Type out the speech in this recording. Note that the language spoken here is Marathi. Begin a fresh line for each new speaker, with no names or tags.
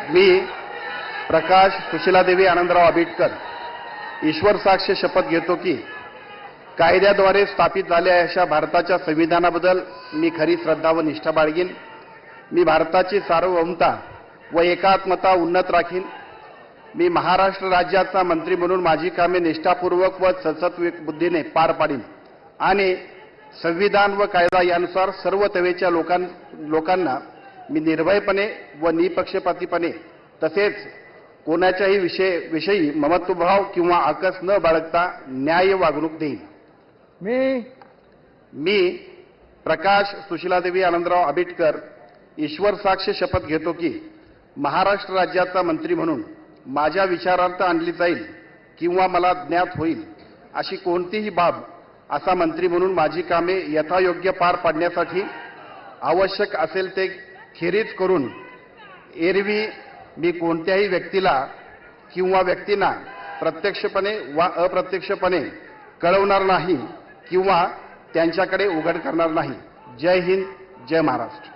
मी प्रकाश सुशीलादेवी आनंदराव आबिटकर ईश्वर साक्ष शपथ घेतो की कायद्याद्वारे स्थापित झालेल्या अशा भारताच्या संविधानाबद्दल मी खरी श्रद्धा व निष्ठा बाळगीन। मी भारताची सार्वभौमता व एकात्मता उन्नत राखीन। मी महाराष्ट्र राज्याचा मंत्री म्हणून माझी कामे निष्ठापूर्वक व सद्सत्विक बुद्धीने पार पाडीन आणि संविधान व कायदा यानुसार सर्व तवेच्या लोकांना मी निर्भयपणे व निपक्षपातीपणे तसेच कोणाच्याही विषयी ममत्वभाव किंवा आकस न बाळगता न्याय वागणूक देईन। मी प्रकाश सुशीलादेवी आनंदराव आबिटकर ईश्वर साक्ष शपथ घेतो की महाराष्ट्र राज्याचा मंत्री म्हणून माझ्या विचारार्थ आणली जाईल किंवा मला ज्ञात होईल अशी कोणतीही बाब असा मंत्री म्हणून माझी कामे यथायोग्य पार पाडण्यासाठी आवश्यक असेल ते खेरीज करून एरवी मी कोणत्याही व्यक्तीला किंवा व्यक्तींना प्रत्यक्षपणे वा अप्रत्यक्षपणे कळवणार नाही किंवा त्यांच्याकडे उघड करणार नाही। जय हिंद, जय महाराष्ट्र।